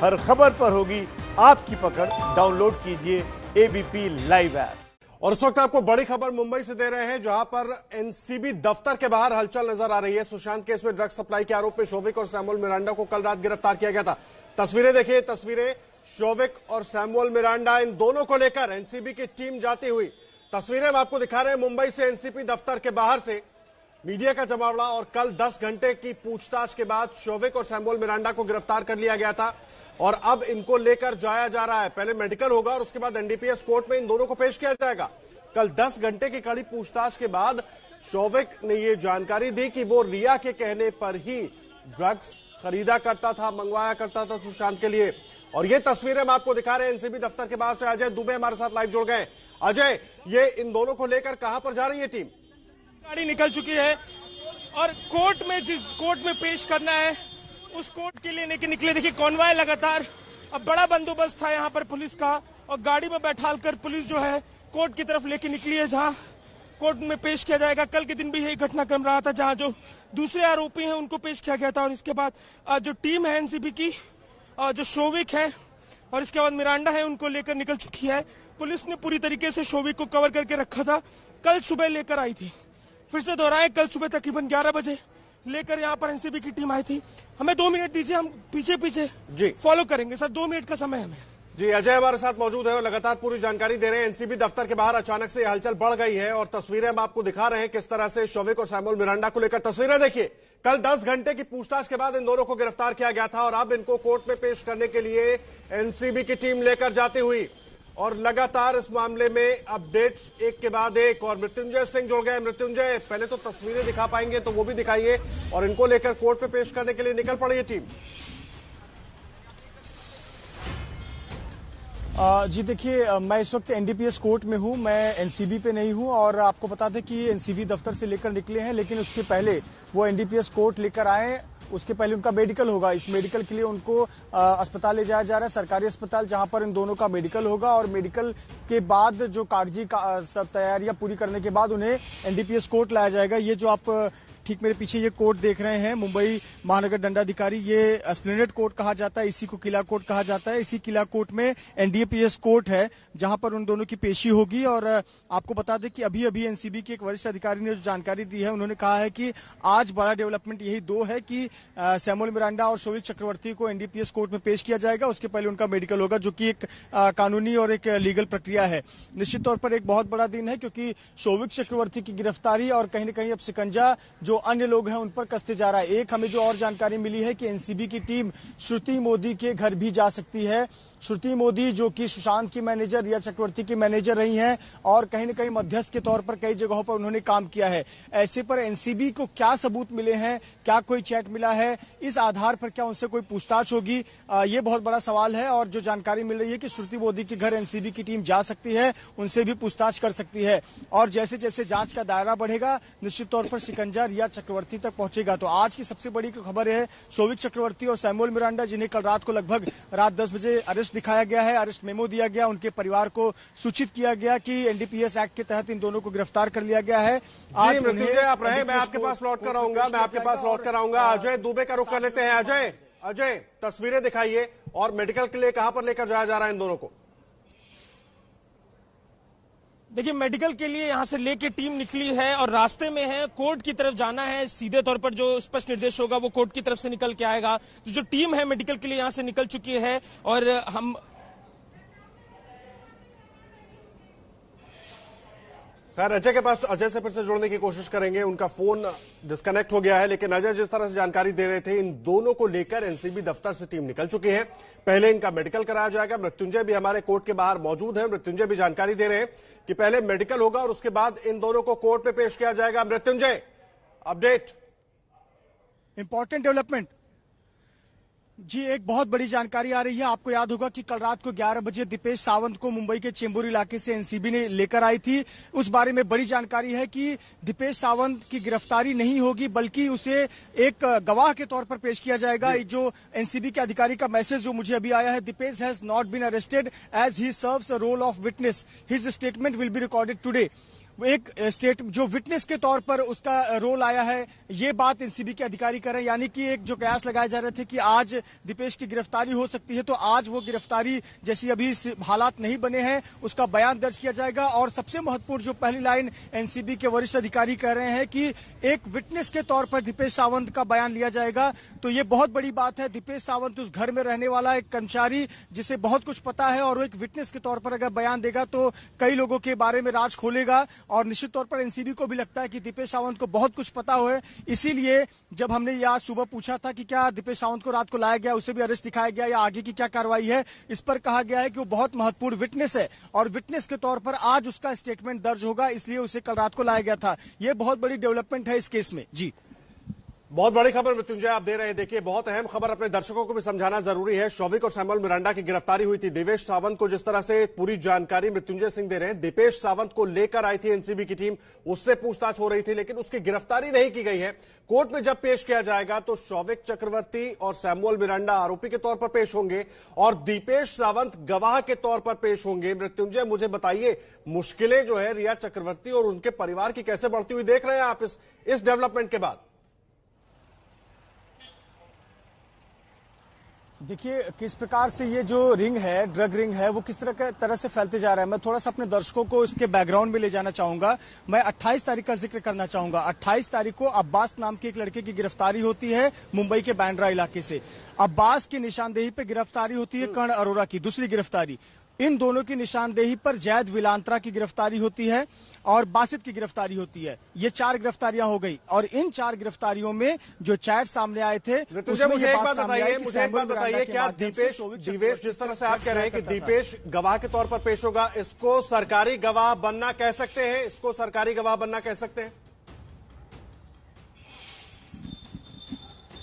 हर खबर पर होगी आपकी पकड़। डाउनलोड कीजिए एबीपी लाइव ऐप। और इस वक्त आपको बड़ी खबर मुंबई से दे रहे हैं, जहां पर एनसीबी दफ्तर के बाहर हलचल नजर आ रही है। सुशांत केस में ड्रग्स सप्लाई के आरोप में शोविक और सैमुअल मिरांडा को कल रात गिरफ्तार किया गया था। तस्वीरें देखिए, तस्वीरें शोविक और सैमुअल मिरांडा, इन दोनों को लेकर एनसीबी की टीम जाती हुई। तस्वीरें हम आपको दिखा रहे हैं मुंबई से, एनसीबी दफ्तर के बाहर से मीडिया का जमावड़ा। और कल 10 घंटे की पूछताछ के बाद शोविक और सैमुअल मिरांडा को गिरफ्तार कर लिया गया था और अब इनको लेकर जाया जा रहा है। पहले मेडिकल होगा और उसके बाद एनडीपीएस कोर्ट में इन दोनों को पेश किया जाएगा। कल 10 घंटे की कड़ी पूछताछ के बाद शोविक ने यह जानकारी दी कि वो रिया के कहने पर ही ड्रग्स खरीदा करता था, मंगवाया करता था सुशांत के लिए। और ये तस्वीरें हम आपको दिखा रहे हैं एनसीबी दफ्तर के बाहर से। अजय दुबे हमारे साथ लाइव जुड़ गए। अजय, ये इन दोनों को लेकर कहां पर जा रही है टीम? गाड़ी निकल चुकी है और कोर्ट में, जिस कोर्ट में पेश करना है उस कोर्ट के लिए लेके निकले। देखिए कॉन्वॉय लगातार, अब बड़ा बंदोबस्त था यहाँ पर पुलिस का और गाड़ी में बैठालकर पुलिस जो है कोर्ट की तरफ लेके निकली है, जहाँ कोर्ट में पेश किया जाएगा। कल के दिन भी यही घटनाक्रम रहा था, जहाँ जो दूसरे आरोपी हैं उनको पेश किया गया था और इसके बाद जो टीम है एनसीबी की, जो शोविक है और इसके बाद मिरांडा है, उनको लेकर निकल चुकी है। पुलिस ने पूरी तरीके से शोविक को कवर करके रखा था, कल सुबह लेकर आई थी। फिर से दोहराए, कल सुबह तकरीबन 11 बजे लेकर यहाँ पर एनसीबी की टीम आई थी। हमें 2 मिनट दीजिए, हम पीछे पीछे जी फॉलो करेंगे सर, 2 मिनट का समय हमें। जी, अजय हमारे साथ मौजूद है और लगातार पूरी जानकारी दे रहे हैं। एनसीबी दफ्तर के बाहर अचानक से हलचल बढ़ गई है और तस्वीरें हम आपको दिखा रहे हैं किस तरह से शोविक और सैमुअल मिरांडा को लेकर। तस्वीरें देखिए, कल 10 घंटे की पूछताछ के बाद इन दोनों को गिरफ्तार किया गया था और अब इनको कोर्ट में पेश करने के लिए एनसीबी की टीम लेकर जाती हुई। और लगातार इस मामले में अपडेट्स एक के बाद एक। और मृत्युंजय सिंह जुड़ गए। मृत्युंजय, पहले तो तस्वीरें दिखा पाएंगे तो वो भी दिखाइए, और इनको लेकर कोर्ट में पेश करने के लिए निकल पड़ी है टीम। जी देखिए, मैं इस वक्त एनडीपीएस कोर्ट में हूं, मैं एनसीबी पे नहीं हूं। और आपको बता दें कि एनसीबी दफ्तर से लेकर निकले हैं, लेकिन उसके पहले वो एनडीपीएस कोर्ट लेकर आए। उसके पहले उनका मेडिकल होगा। इस मेडिकल के लिए उनको अस्पताल ले जाया जा रहा है, सरकारी अस्पताल, जहां पर इन दोनों का मेडिकल होगा। और मेडिकल के बाद जो कागजी सब तैयारियां पूरी करने के बाद उन्हें एनडीपीएस कोर्ट लाया जाएगा। ये जो आप ठीक मेरे पीछे ये कोर्ट देख रहे हैं, मुंबई महानगर दंडाधिकारी, ये एस्प्लेनेड कोर्ट कहा जाता है, इसी को किला कोर्ट कहा जाता है। इसी किला कोर्ट में एनडीपीएस कोर्ट है, जहां पर उन दोनों की पेशी होगी। और आपको बता दें कि अभी अभी एनसीबी के एक वरिष्ठ अधिकारी ने जो जानकारी दी है, उन्होंने कहा है कि आज बड़ा डेवलपमेंट यही दो है कि सैमुअल मिरांडा और शोविक चक्रवर्ती को एनडीपीएस कोर्ट में पेश किया जाएगा। उसके पहले उनका मेडिकल होगा, जो कि एक कानूनी और एक लीगल प्रक्रिया है। निश्चित तौर पर एक बहुत बड़ा दिन है, क्योंकि शोविक चक्रवर्ती की गिरफ्तारी और कहीं न कहीं अब शिकंजा जो अन्य लोग हैं उन पर कसते जा रहा है। एक हमें जो और जानकारी मिली है कि एनसीबी की टीम श्रुति मोदी के घर भी जा सकती है। श्रुति मोदी जो कि सुशांत की मैनेजर, रिया चक्रवर्ती की मैनेजर रही हैं और कहीं न कहीं मध्यस्थ के तौर पर कई जगहों पर उन्होंने काम किया है। ऐसे पर एनसीबी को क्या सबूत मिले हैं, क्या कोई चैट मिला है, इस आधार पर क्या उनसे कोई पूछताछ होगी, ये बहुत बड़ा सवाल है। और जो जानकारी मिल रही है कि श्रुति मोदी के घर एनसीबी की टीम जा सकती है, उनसे भी पूछताछ कर सकती है। और जैसे जैसे जांच का दायरा बढ़ेगा, निश्चित तौर पर शिकंजा रिया चक्रवर्ती तक पहुंचेगा। तो आज की सबसे बड़ी खबर है शोविक चक्रवर्ती और सैमुअल मिरांडा, जिन्हें कल रात को लगभग रात 10 बजे अरेस्ट दिखाया गया है, अरेस्ट मेमो दिया गया, उनके परिवार को सूचित किया गया कि एनडीपीएस एक्ट के तहत इन दोनों को गिरफ्तार कर लिया गया है। आज मृत्युंजय आप रहे, मैं आपके पास लौट कर आऊंगा, अजय दुबे का रुख कर लेते हैं। अजय, तस्वीरें दिखाइए और मेडिकल के लिए कहां पर लेकर जाया जा रहा है इन दोनों को? देखिए, मेडिकल के लिए यहां से लेके टीम निकली है और रास्ते में है, कोर्ट की तरफ जाना है। सीधे तौर पर जो स्पष्ट निर्देश होगा वो कोर्ट की तरफ से निकल के आएगा। जो टीम है मेडिकल के लिए यहां से निकल चुकी है और हम खैर अजय से फिर से जोड़ने की कोशिश करेंगे। उनका फोन डिस्कनेक्ट हो गया है, लेकिन अजय जिस तरह से जानकारी दे रहे थे, इन दोनों को लेकर एनसीबी दफ्तर से टीम निकल चुकी है। पहले इनका मेडिकल कराया जाएगा। मृत्युंजय भी हमारे कोर्ट के बाहर मौजूद है। मृत्युंजय भी जानकारी दे रहे हैं कि पहले मेडिकल होगा और उसके बाद इन दोनों को कोर्ट में पेश किया जाएगा। मृत्युंजय, अपडेट। इंपॉर्टेंट डेवलपमेंट जी, एक बहुत बड़ी जानकारी आ रही है। आपको याद होगा कि कल रात को 11 बजे दीपेश सावंत को मुंबई के चेंबूर इलाके से एनसीबी ने लेकर आई थी। उस बारे में बड़ी जानकारी है कि दीपेश सावंत की गिरफ्तारी नहीं होगी, बल्कि उसे एक गवाह के तौर पर पेश किया जाएगा। जो एनसीबी के अधिकारी का मैसेज जो मुझे अभी आया है, Deepesh has not been arrested as he serves a role of witness, his statement will be recorded today. एक स्टेट जो विटनेस के तौर पर उसका रोल आया है, ये बात एनसीबी के अधिकारी कर रहे हैं। यानी कि एक जो कयास लगाए जा रहे थे कि आज दीपेश की गिरफ्तारी हो सकती है, तो आज वो गिरफ्तारी जैसी अभी हालात नहीं बने हैं उसका बयान दर्ज किया जाएगा। और सबसे महत्वपूर्ण जो पहली लाइन एनसीबी के वरिष्ठ अधिकारी कह रहे हैं कि एक विटनेस के तौर पर दीपेश सावंत का बयान लिया जाएगा, तो ये बहुत बड़ी बात है। दीपेश सावंत उस घर में रहने वाला एक कर्मचारी जिसे बहुत कुछ पता है, और वो एक विटनेस के तौर पर अगर बयान देगा तो कई लोगों के बारे में राज खोलेगा। और निश्चित तौर पर एनसीबी को भी लगता है कि दीपेश सावंत को बहुत कुछ पता हो, इसीलिए जब हमने ये आज सुबह पूछा था कि क्या दीपेश सावंत को रात को लाया गया, उसे भी अरेस्ट दिखाया गया या आगे की क्या कार्रवाई है, इस पर कहा गया है कि वो बहुत महत्वपूर्ण विटनेस है और विटनेस के तौर पर आज उसका स्टेटमेंट दर्ज होगा, इसलिए उसे कल रात को लाया गया था। यह बहुत बड़ी डेवलपमेंट है इस केस में। जी, बहुत बड़ी खबर मृत्युंजय आप दे रहे हैं। देखिए, बहुत अहम खबर, अपने दर्शकों को भी समझाना जरूरी है। शौविक और सैमुअल मिरांडा की गिरफ्तारी हुई थी। देवेश सावंत को जिस तरह से पूरी जानकारी मृत्युंजय सिंह दे रहे हैं, दीपेश सावंत को लेकर आई थी एनसीबी की टीम, उससे पूछताछ हो रही थी, लेकिन उसकी गिरफ्तारी नहीं की गई है। कोर्ट में जब पेश किया जाएगा तो शौविक चक्रवर्ती और सैमुअल मिरांडा आरोपी के तौर पर पेश होंगे और दीपेश सावंत गवाह के तौर पर पेश होंगे। मृत्युंजय, मुझे बताइए, मुश्किलें जो है रिया चक्रवर्ती और उनके परिवार की कैसे बढ़ती हुई देख रहे हैं आप इस डेवलपमेंट के बाद? देखिए किस प्रकार से ये जो रिंग है, ड्रग रिंग है, वो किस तरह से फैलते जा रहा है। मैं थोड़ा सा अपने दर्शकों को इसके बैकग्राउंड में ले जाना चाहूंगा। मैं 28 तारीख का जिक्र करना चाहूंगा। 28 तारीख को अब्बास नाम के एक लड़के की गिरफ्तारी होती है मुंबई के बांद्रा इलाके से। अब्बास की निशानदेही पर गिरफ्तारी होती है कर्ण अरोरा की, दूसरी गिरफ्तारी। इन दोनों की निशानदेही पर जैद विलांत्रा की गिरफ्तारी होती है और बासित की गिरफ्तारी होती है। ये 4 गिरफ्तारियां हो गई और इन 4 गिरफ्तारियों में जो चैट सामने आए थे उसमें ये बात सामने आई कि सैमुअल मिरांडा के क्या दीपेश जिस तरह से आप कह रहे हैं कि दीपेश गवाह के तौर पर पेश होगा, इसको सरकारी गवाह बनना कह सकते हैं? इसको सरकारी गवाह बनना कह सकते हैं?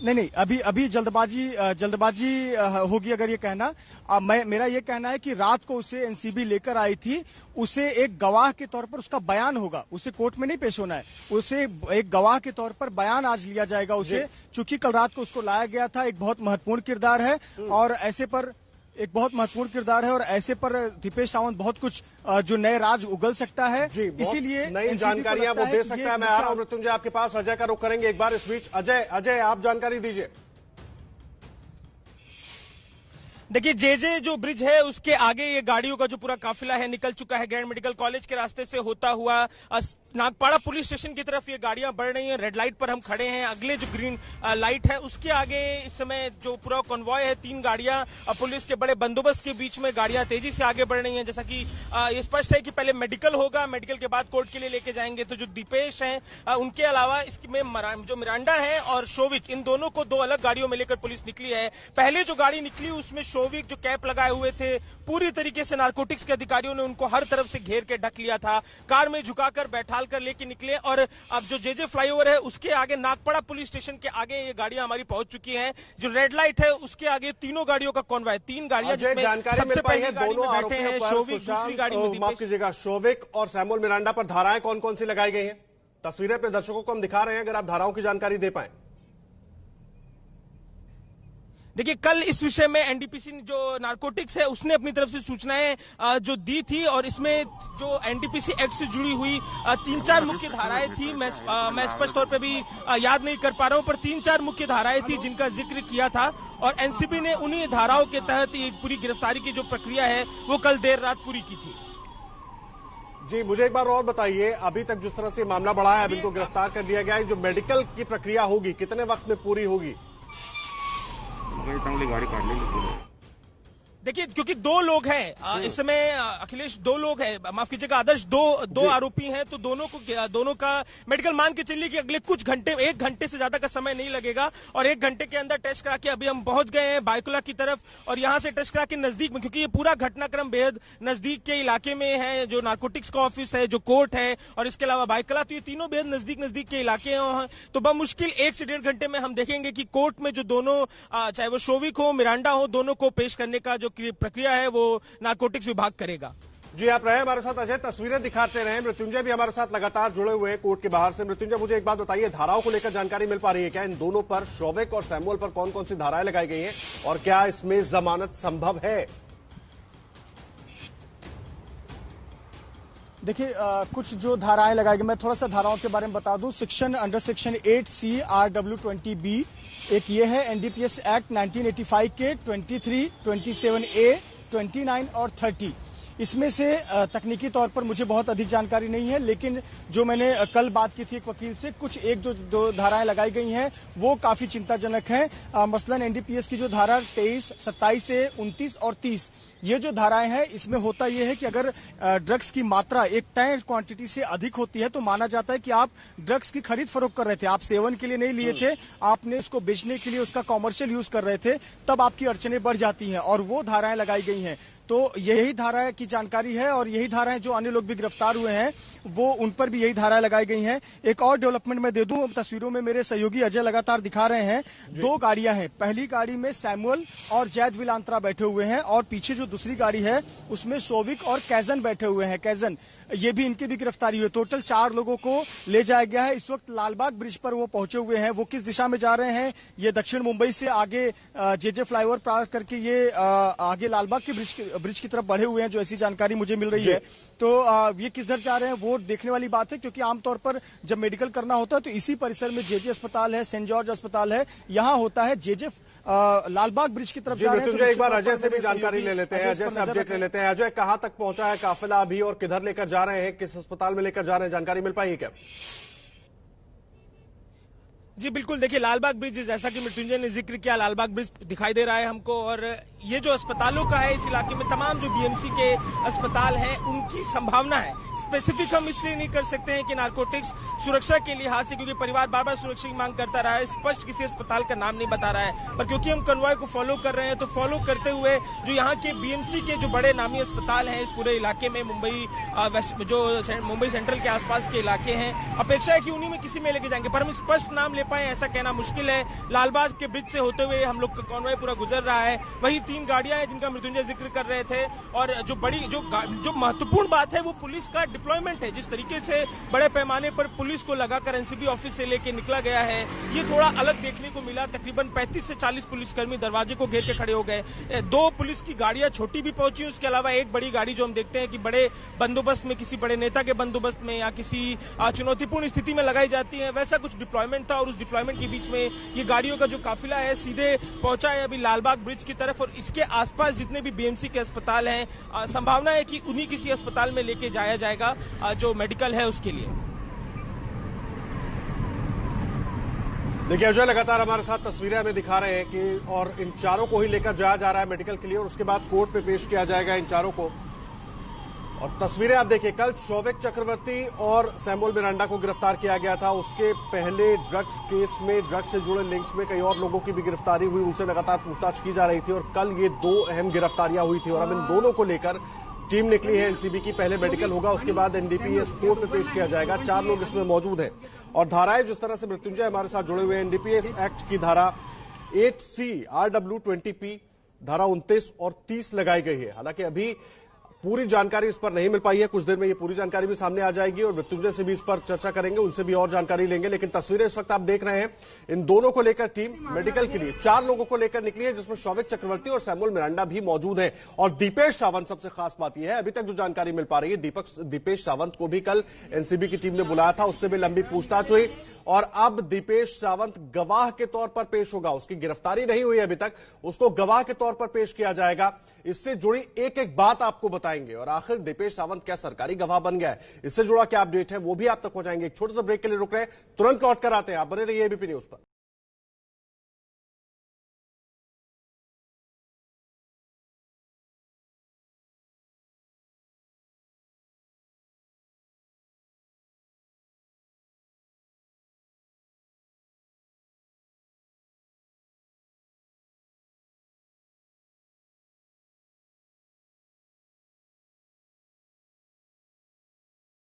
नहीं, अभी जल्दबाजी होगी अगर ये कहना। मेरा ये कहना है कि रात को उसे एनसीबी लेकर आई थी, उसे एक गवाह के तौर पर उसका बयान होगा, उसे कोर्ट में नहीं पेश होना है, उसे एक गवाह के तौर पर बयान आज लिया जाएगा उसे, चूंकि कल रात को उसको लाया गया था। एक बहुत महत्वपूर्ण किरदार है और ऐसे पर दीपेश सावंत बहुत कुछ जो नए राज उगल सकता है, इसीलिए नई जानकारियां वो दे सकता है। मैं आ रहा हूं मृत्युंजय आपके पास, अजय का रुख करेंगे एक बार इस बीच। अजय आप जानकारी दीजिए। देखिए, जे जो ब्रिज है उसके आगे ये गाड़ियों का जो पूरा काफिला है निकल चुका है। ग्रैंड मेडिकल कॉलेज के रास्ते से होता हुआ नागपाड़ा पुलिस स्टेशन की तरफ ये गाड़ियां बढ़ रही हैं। रेड लाइट पर हम खड़े हैं, अगले जो ग्रीन लाइट है उसके आगे इस समय जो पूरा कॉन्वॉय है, 3 गाड़ियां पुलिस के बड़े बंदोबस्त के बीच में गाड़ियां तेजी से आगे बढ़ रही हैं। जैसा कि ये स्पष्ट है कि पहले मेडिकल होगा, मेडिकल के बाद कोर्ट के लिए लेके जाएंगे। तो जो दीपेश हैं उनके अलावा इसमें जो मिरांडा है और शौविक, इन दोनों को 2 अलग गाड़ियों में लेकर पुलिस निकली है। पहले जो गाड़ी निकली उसमें शौविक जो कैप लगाए हुए थे, पूरी तरीके से नारकोटिक्स के अधिकारियों ने उनको हर तरफ से घेर के ढक लिया था। कार में झुकाकर बैठाल कर लेके निकले और अब जो जे फ्लाईओवर है उसके आगे नागपाड़ा पुलिस स्टेशन के आगे ये गाड़ियां हमारी पहुंच चुकी हैं। जो रेड लाइट है उसके आगे तीनों गाड़ियों का कॉन्वॉय, 3 गाड़ियां जिसमें सबसे पहले दोनों बैठे हैं शौविक, दूसरी गाड़ी में माफ कीजिएगा, शौविक और सैमुअल मिरांडा पर धाराएं कौन कौन सी लगाई गई हैं? तस्वीरें अपने दर्शकों को हम दिखा रहे हैं, अगर आप धाराओं की जानकारी दे पाए। देखिए, कल इस विषय में एनडीपीसी जो नारकोटिक्स है उसने अपनी तरफ से सूचनाएं जो दी थी और इसमें जो एनडीपीसी एक्ट से जुड़ी हुई 3-4 मुख्य धाराएं थी। मैं स्पष्ट तौर पे भी याद नहीं कर पा रहा हूं, पर 3-4 मुख्य धाराएं थी जिनका जिक्र किया था और एनसीबी ने उन्हीं धाराओं के तहत ये पूरी गिरफ्तारी की जो प्रक्रिया है वो कल देर रात पूरी की थी। जी, मुझे एक बार और बताइए, अभी तक जिस तरह से मामला बढ़ा है, अब इनको गिरफ्तार कर दिया गया है, जो मेडिकल की प्रक्रिया होगी कितने वक्त में पूरी होगी? चांगली गाड़ी काढली लोगों ने। देखिए, क्योंकि 2 लोग हैं इस समय, अखिलेश 2 लोग हैं, माफ कीजिएगा आदर्श, दो आरोपी हैं, तो दोनों का मेडिकल मान के चलिए कि अगले कुछ घंटे, 1 घंटे से ज्यादा का समय नहीं लगेगा और 1 घंटे के अंदर टेस्ट करा के अभी हम पहुंच गए हैं बायकुला की तरफ और यहां से टेस्ट करा के नजदीक में, क्योंकि ये पूरा घटनाक्रम बेहद नजदीक के इलाके में है। जो नारकोटिक्स का ऑफिस है, जो कोर्ट है और इसके अलावा बायकुला, तो ये तीनों बेहद नजदीक के इलाके हैं। तो बमुश्किल 1 से 1.5 घंटे में हम देखेंगे कि कोर्ट में जो दोनों, चाहे वो शौविक हो, मिरांडा हो, दोनों को पेश करने का जो प्रक्रिया है वो नारकोटिक्स विभाग करेगा। जी, आप रहे हमारे साथ अजय, तस्वीरें दिखाते रहे। मृत्युंजय भी हमारे साथ लगातार जुड़े हुए हैं कोर्ट के बाहर से। मृत्युंजय, मुझे एक बात बताइए, धाराओं को लेकर जानकारी मिल पा रही है क्या? इन दोनों पर, शौविक और सैमुअल पर कौन कौन सी धाराएं लगाई गई हैं और क्या इसमें जमानत संभव है? देखिए कुछ जो धाराएं लगाई गई, मैं थोड़ा सा धाराओं के बारे में बता दूं। अंडर सेक्शन 8C RW20B एक ये है एनडीपीएस एक्ट 1985 के 23, 27A, 29 और 30। इसमें से तकनीकी तौर पर मुझे बहुत अधिक जानकारी नहीं है, लेकिन जो मैंने कल बात की थी एक वकील से, कुछ एक दो धाराएं लगाई गई हैं वो काफी चिंताजनक हैं। मसलन एनडीपीएस की जो धारा 23, 27 से 29 और 30, ये जो धाराएं हैं इसमें होता यह है कि अगर ड्रग्स की मात्रा एक तय क्वांटिटी से अधिक होती है तो माना जाता है कि आप ड्रग्स की खरीद फरोख्त कर रहे थे, आप सेवन के लिए नहीं लिए थे, आपने इसको बेचने के लिए उसका कॉमर्शियल यूज कर रहे थे, तब आपकी अड़चनें बढ़ जाती हैं और वो धाराएं लगाई गई हैं। तो यही धारा की जानकारी है और यही धाराएं जो अन्य लोग भी गिरफ्तार हुए हैं वो उन पर भी यही धाराएं लगाई गई हैं। एक और डेवलपमेंट मैं दे दूं, तस्वीरों में मेरे सहयोगी अजय लगातार दिखा रहे हैं, दो गाड़ियां हैं। पहली गाड़ी में सैमुअल और जैद विलांत्रा बैठे हुए हैं और पीछे जो दूसरी गाड़ी है उसमें शोविक और कैजन बैठे हुए हैं। कैजन, ये भी इनकी भी गिरफ्तारी हुई। टोटल 4 लोगों को ले जाया गया है। इस वक्त लालबाग ब्रिज पर वो पहुंचे हुए हैं। वो किस दिशा में जा रहे हैं, ये दक्षिण मुंबई से आगे जेजे फ्लाईओवर पार करके ये आगे लालबाग के ब्रिज की तरफ बढ़े हुए हैं, जो ऐसी जानकारी मुझे मिल रही है। तो ये किधर जा रहे हैं वो देखने वाली बात है, क्योंकि आमतौर पर जब मेडिकल करना होता है तो इसी परिसर में जेजे अस्पताल है, सेंट जॉर्ज अस्पताल है, यहाँ होता है। जेजे लालबाग ब्रिज की तरफ जा रहे हैं। तो एक बार अजय से भी जानकारी ले लेते हैं, अजय से अपडेट ले लेते हैं। अजय, कहां तक पहुंचा है काफिला अभी और किधर लेकर जा रहे हैं, किस अस्पताल में लेकर जा रहे हैं, जानकारी मिल पाई है क्या? जी बिल्कुल, देखिए लालबाग ब्रिज जैसा कि मृत्युंजय ने जिक्र किया, लालबाग ब्रिज दिखाई दे रहा है हमको, और ये जो अस्पतालों का है इस इलाके में तमाम जो बीएमसी के अस्पताल हैं उनकी संभावना है। स्पेसिफिक हम इसलिए नहीं कर सकते हैं कि नारकोटिक्स सुरक्षा के लिहाज से, क्योंकि परिवार बार बार सुरक्षा की मांग करता रहा है, स्पष्ट किसी अस्पताल का नाम नहीं बता रहा है, पर क्योंकि हम कन्वॉय को फॉलो कर रहे हैं तो फॉलो करते हुए जो यहाँ के बीएमसी के जो बड़े नामी अस्पताल हैं इस पूरे इलाके में, मुंबई सेंट्रल के आसपास के इलाके हैं, अपेक्षा है कि उन्हीं में किसी में लेके जाएंगे, पर हम स्पष्ट नाम ले पाए ऐसा कहना मुश्किल है। लालबाग के ब्रिज से होते हुए हम लोग का कॉन्वॉय पूरा गुजर रहा है। वही 3 गाड़ियां हैं जिनका मृत्युंजय जिक्र कर रहे थे, और जो महत्वपूर्ण बात है वो पुलिस का डिप्लॉयमेंट है। जिस तरीके से बड़े पैमाने पर पुलिस को लगाकर एनसीबी ऑफिस से लेके निकला गया है, ये थोड़ा अलग देखने को मिला। तकरीबन 35 से 40 पुलिसकर्मी दरवाजे को घेर के खड़े हो गए। 2 पुलिस की गाड़ियां छोटी भी पहुंची, उसके अलावा एक बड़ी गाड़ी जो हम देखते हैं कि बड़े बंदोबस्त में, किसी बड़े नेता के बंदोबस्त में या किसी चुनौतीपूर्ण स्थिति में लगाई जाती है, वैसा कुछ डिप्लॉयमेंट था। और उस डिप्लॉयमेंट के बीच में ये गाड़ियों का जो काफिला है सीधे पहुंचा है अभी लालबाग ब्रिज की तरफ, और इसके आसपास जितने भी बीएमसी के अस्पताल हैं, संभावना है कि उन्हीं किसी अस्पताल में लेके जाया जाएगा जो मेडिकल है उसके लिए। देखिए अजय लगातार हमारे साथ तस्वीरें हमें दिखा रहे हैं कि और इन चारों को ही लेकर जाया जा रहा है मेडिकल के लिए, और उसके बाद कोर्ट में पेश किया जाएगा इन चारों को। और तस्वीरें आप देखिए, कल शौविक चक्रवर्ती और सैमुअल मिरांडा को गिरफ्तार किया गया था। उसके पहले ड्रग्स केस में, ड्रग्स से जुड़े लिंक्स में कई और लोगों की भी गिरफ्तारी हुई, उनसे लगातार पूछताछ की जा रही थी, और कल ये 2 अहम गिरफ्तारियां हुई थी। और अब इन दोनों को लेकर टीम निकली है एनसीबी की। पहले मेडिकल होगा, उसके बाद एनडीपीएस कोर्ट में पेश किया जाएगा। 4 लोग इसमें मौजूद हैं, और धाराएं जिस तरह से मृत्युंजय हमारे साथ जुड़े हुए हैं, एनडीपीएस एक्ट की धारा 8C RW20P, धारा 29 और 30 लगाई गई है। हालांकि अभी पूरी जानकारी इस पर नहीं मिल पाई है, कुछ देर में ये पूरी जानकारी भी सामने आ जाएगी और मृत्युंजय से भी इस पर चर्चा करेंगे, उनसे भी और जानकारी लेंगे। लेकिन तस्वीरें इस वक्त आप देख रहे हैं, इन दोनों को लेकर टीम मेडिकल के लिए 4 लोगों को लेकर निकली है, जिसमें शौविक चक्रवर्ती और सैमुअल मिरांडा भी मौजूद है। और दीपेश सावंत, सबसे खास बात यह है, अभी तक जो जानकारी मिल पा रही है, दीपेश सावंत को भी कल एनसीबी की टीम ने बुलाया था, उससे भी लंबी पूछताछ हुई, और अब दीपेश सावंत गवाह के तौर पर पेश होगा। उसकी गिरफ्तारी नहीं हुई अभी तक, उसको गवाह के तौर पर पेश किया जाएगा। इससे जुड़ी एक एक बात आपको बताएंगे, और आखिर दीपेश सावंत क्या सरकारी गवाह बन गया है, इससे जुड़ा क्या अपडेट है वो भी आप तक पहुंचाएंगे। एक छोटे से ब्रेक के लिए रुक रहे हैं, तुरंत लौट कर आते हैं। आप बने रहिए एबीपी न्यूज पर।